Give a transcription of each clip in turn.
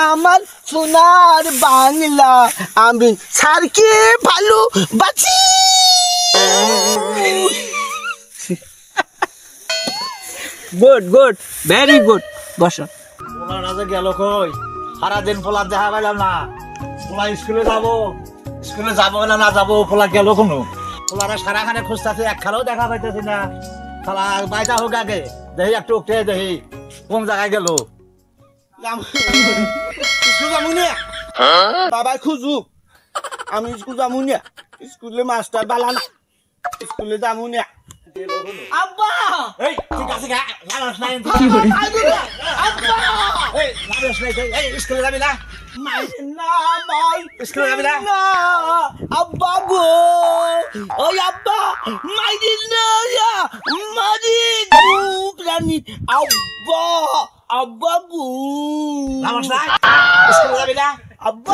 আমার সোনার বাংলা আমি স্যারকে ভালোবাসি। Good good very good. বসো। পোলা রাজা গেল কই? সারাদিন পোলা দেখা পাইলাম না। পোলা স্কুলে যাবো না যাবো, পোলা গেল কোনো? পোলারা সারাখানে খুঁজতেছে, এক খেলাও দেখা পাইতেছি না। খালা বাইটা হোক আগে, দেখি একটু উঠে দেখি কোন জায়গায় গেল। বাবাই খুঁজু, আমি স্কুল যাবো না। স্কুলে মাস্টার বালা না, স্কুলে যাবো না। আব্বা এই ঠিক আছে গা, লাগাস নাই আব্বা এই লাগাস নাই, এই স্কুলে যাবি না? না ভাই, স্কুলে যাবি না? আব্বা গো, ওই আব্বা মাইদিন না, মারি প্রাণী আব্বা, আব্বা গো লাগাস নাই, স্কুলে যাবি না? আব্বা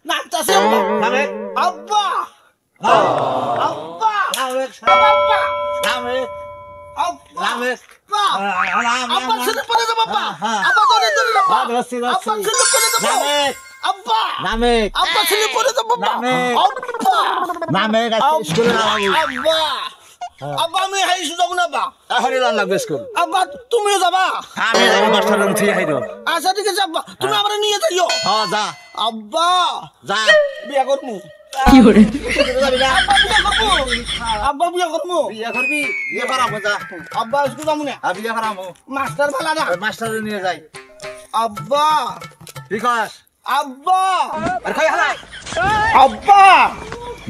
নামতাছে নামে আব্বা, আব্বা নামে আব্বা নামে নামে আব্বা ছেলে পড়ে যাবো আব্বা, আব্বা ধরে ধরে আব্বা, আব্বা ছেলে পড়ে যাবো আব্বা, নামে আব্বা ছেলে পড়ে যাবো আব্বা, নামে স্কুলে আব্বা, আব্বা আমি হাইসু যাবো না আব্বা, এখনই রান লাগবে স্কুল। আব্বা তুমিও যাবা? আমি যাবো মাস্টার ঠিক আছে। আচ্ছা ঠিক আছে আব্বা, তুমি আমার নিয়ে যাইও। হ্যাঁ যা আব্বা যা, বিয়া করবো। কি করে আব্বা বিয়া করবো। বিয়ে করবি? বিয়ে করাবো যা। আব্বা স্কুল যাবো না, বিয়ে করাবো, মাস্টার ভালো না। মাস্টারে নিয়ে যাই। আব্বা বিকাশ আব্বা আর খাই হালাই আব্বা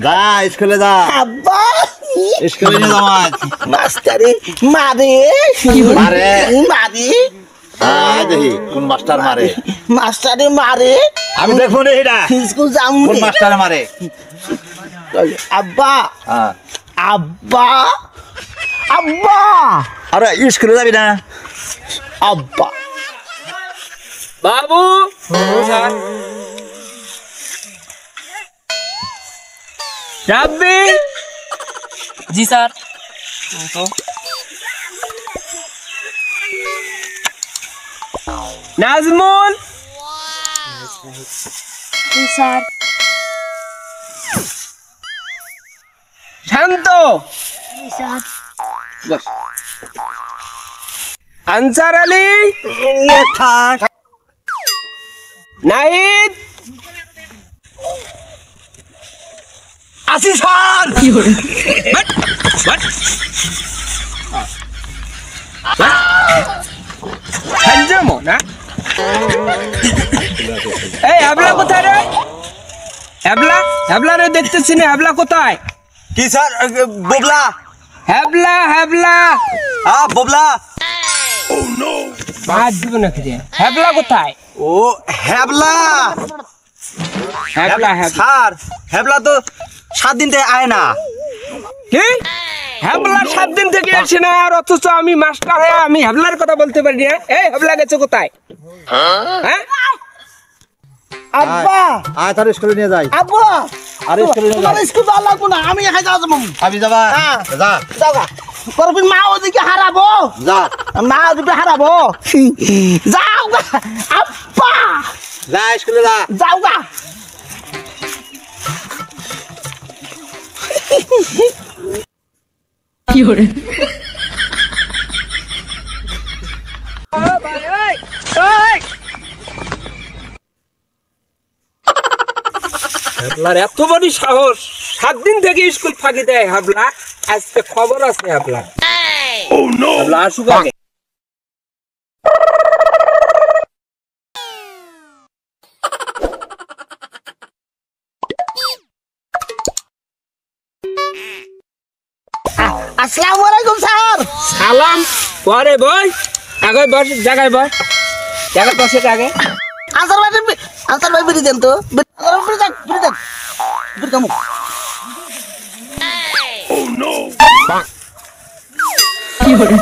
যা স্কুলে যা, আব্বা স্কুলে নিয়ে যাও। মাস্টারে মারে মারে? মারে দেখি কোন মাস্টার মারে। মাস্টারে মারে, আমি দেখবো না এটা স্কুল যাবো কোন মাস্টার মারে। আব্বা হ্যাঁ আব্বা আব্বা আরে স্কুলে যাবি না? আব্বা বাবু রাব্বি। জি স্যার। নাজমুল। জি স্যার। শান্ত। জি স্যার। আনসার আলী। নাহিদ। আসি স্যার। না এই হ্যাবলা কোথায় রে? হ্যাবলা হ্যাবলা রে দেখতেছি না, হ্যাবলা কোথায়? কি স্যার? ববলা। হ্যাবলা হ্যাবলা ববলা। বাদ দিব না রে। হ্যাবলা কোথায়? ও হ্যাবলা। হ্যাবলা হ্যাবলা স্যার হ্যাবলা তো 7 দিন থেকে আয় না। কি? হ্যাবলা 7 দিন থেকে আসে না, আর অথচ আমি মাস্টার হয়ে আমি হ্যাবলার কথা বলতে পারি না। এই হ্যাবলা গেছে কোথায়? হ্যাঁ আব্বা আয় তার স্কুলে নিয়ে যাই। আব্বা আরে স্কুলে নিয়ে তোমার যাই। স্কুল যাওয়া লাগবো না, আমি এখানে যাবো। আমি যাবা? হ্যাঁ। যা যাবা করবি, মা ওদিকে হারাবো, যা মা ওদিকে হারাবো। যাও গা আব্বা, যা স্কুলে যা। যাও গা। কি করে? হ্যাবলার এত বড় সাহস, 7 দিন থেকে স্কুল ফাঁকি দেয় হ্যাবলা। আজকে খবর আছে হ্যাবলা। হ্যাবলা আসুক আগে। আসসালামু আলাইকুম স্যার। সালাম পরে বই, আগে বস, জায়গায় বস, জায়গায় বসে আগে। আনসার ভাই বিড়ি দেন তো, বিড়ি দেন, বিড়ি কামু। কি করে?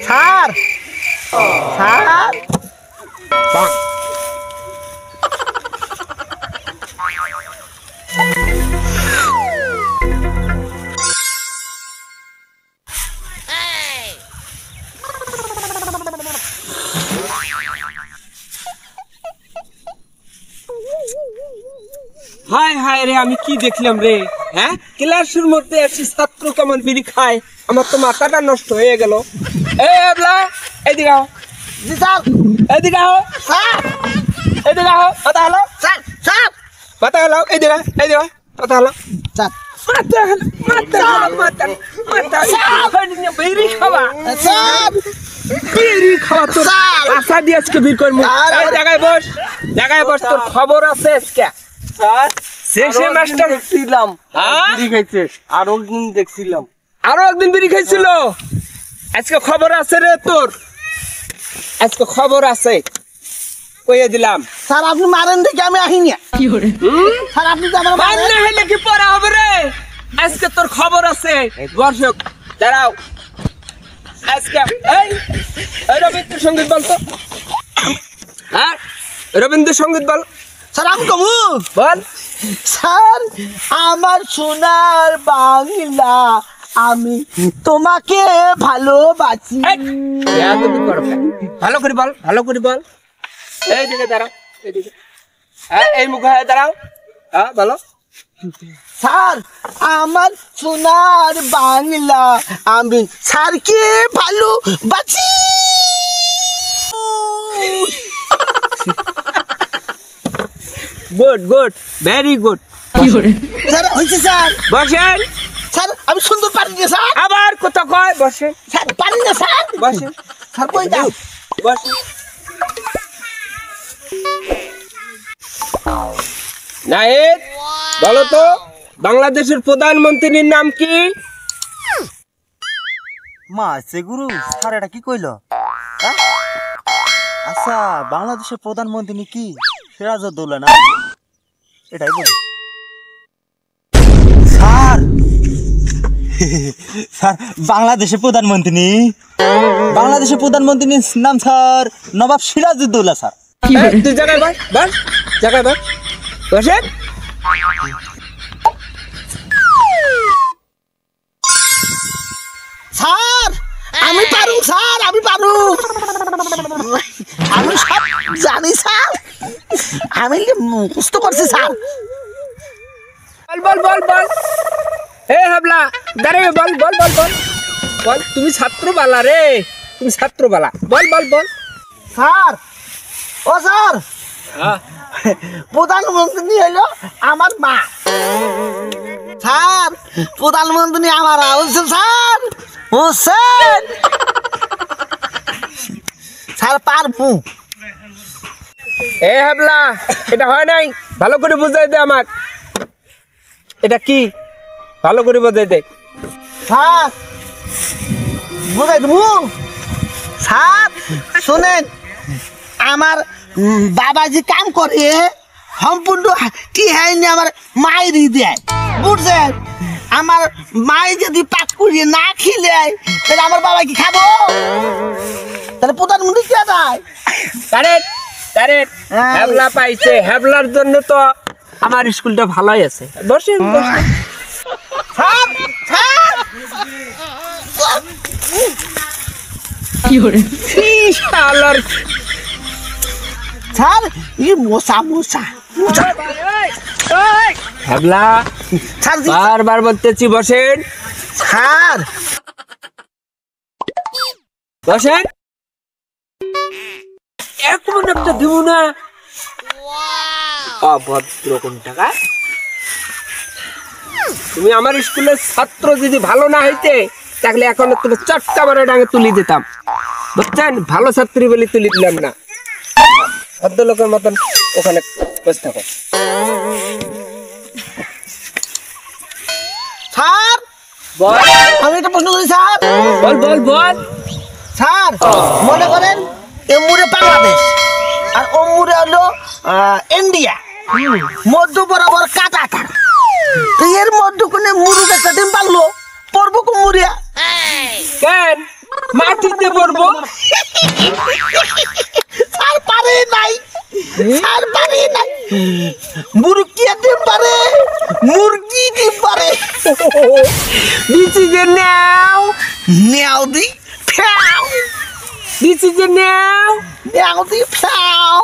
স্যার স্যার হায় হায় রে, আমি কি দেখলাম রে? হ্যাঁ, ক্লাসের মধ্যে একটি ছাত্র কেমন বিড়ি খায়, আমার তো মাথাটা নষ্ট হয়ে গেল। এই এবলা, এদিকে আও। জি স্যার। এদিকে আও, স্যার। এদিকে আও। কথা হলো স্যার স্যার। কথা হলো, এদিকে এদিকে কথা হলো। স্যার। মাথা হলো, মাথা হলো, মাথা মাথা বিড়ি খাওয়া, স্যার। বিড়ি খাওয়া তোর আশা দিয়ে আজকে বের করবো। এই জায়গায় বস, জায়গায় বস, তোর খবর আছে আজকে। শেষে মাস্টার দেখছিলাম হ্যাঁ? বিড়ি খাইছে, আরো একদিন দেখছিলাম। আরো একদিন বিড়ি খাইছিল। আজকে খবর আছে রে তোর, আজকে খবর আছে, কইয়ে দিলাম। স্যার আপনি মারেন দেখে আমি আহিনি। স্যার আপনি তো আমার মার না হলে কি পড়া হবে রে? আজকে তোর খবর আছে। দর্শক দাঁড়াও, আজকে এই রবীন্দ্রসঙ্গীত বলতো। হ্যাঁ, রবীন্দ্রসঙ্গীত বল। স্যার আমি কমু। বল। স্যার আমার সোনার বাংলা, আমি তোমাকে ভালোবাসি। এই, বেয়াদবি করো কেন? ভালো করে বল, ভালো করে বল। এই দিকে দাঁড়াও, এইদিকে। হ্যাঁ, এই মুখে হয়ে দাঁড়াও। হ্যাঁ, বলো। স্যার আমার সোনার বাংলা, আমি স্যারকে ভালোবাসি। Good good, very good. Sir হয়েছে স্যার। বসেন। স্যার আমি সুন্দর পারি না স্যার। আবার কথা কয়, বসে স্যার পারি না স্যার। বসে স্যার কই যাও? বসে। নাহিদ, বলো তো বাংলাদেশের প্রধানমন্ত্রীর নাম কি? মা সে গুরু স্যার এটা কি কইল? আচ্ছা বাংলাদেশের প্রধানমন্ত্রী কি সিরাজউদ্দৌলা না? এটাই বলি স্যার। স্যার বাংলাদেশের প্রধানমন্ত্রী, বাংলাদেশের প্রধানমন্ত্রীর নাম স্যার নবাব সিরাজউদ্দৌলা স্যার। এই, তুই জায়গায় বস, বস জায়গায় বস, বসেন। স্যার আমি পারু স্যার, আমি পারু, আমি সব জানি স্যার, আমি মুখস্থ করছি স্যার। বল বল বল বল। এ হাবলা, দাঁড়াবে, বল বল বল বল বল। তুমি ছাত্র বালা রে, তুমি ছাত্র বালা, বল বল বল। স্যার ও স্যার, হ্যাঁ, প্রধানমন্ত্রী হলো আমার মা। স্যার প্রধানমন্ত্রী আমার হোসেন স্যার, হোসেন স্যার পারবো। এ হাবলা, এটা হয় নাই, ভালো করে বুঝাই দে আমার। এটা কি ভালো করে বুঝাই দে। স্যার বুঝাই দেবো। স্যার শোনেন, আমার বাবা যে কাম করে সম্পূর্ণ কি হয়নি, আমার মায়েরই দেয়, বুঝছেন? আমার মায়ে যদি পাক করিয়ে না খেলে তাহলে আমার বাবা কি খাবো? তাহলে প্রধানমন্ত্রী কে দেয়? কারেক্ট কারেক্ট, হ্যাঁ। হ্যাবলা পাইছে, হ্যাবলার জন্য তো আমার স্কুলটা ভালোই আছে। বসেন বসেন। স্যার স্যার শালার স্যার ই মশা মশা মশা। হ্যাবলা, স্যার বারবার বলতেছি বসেন, স্যার বসেন। এক মিনিটটা দিব না। অভদ্র কোন টাকা। তুমি আমার স্কুলের ছাত্র যদি ভালো না হইতে তাহলে এখন তুমি চটকা মারে ডাঙে তুলি দিতাম, বুঝছেন? ভালো ছাত্রী বলে তুলি দিলাম না। ভদ্রলোকের মতন ওখানে বসে থাকো। স্যার বল আমি একটা প্রশ্ন করি স্যার। বল বল বল। স্যার মনে করেন এমুরে বাংলাদেশ আর ওমুরে হলো ইন্ডিয়া, মধ্য বরাবর কাটা কাটা, তো এর মধ্যে কোনে মুরুদ একটা ডিম পারলো, পড়বো কুমুরিয়া। কেন মাটিতে পড়বো? স্যার পারে নাই, স্যার পারে নাই, মুরগি ডিম পারে, মুরগি ডিম পারে। ডিসিশন নাও, নেও দি ফ্যাও, ডিসিশন নাও। নেও দি ফ্যাও।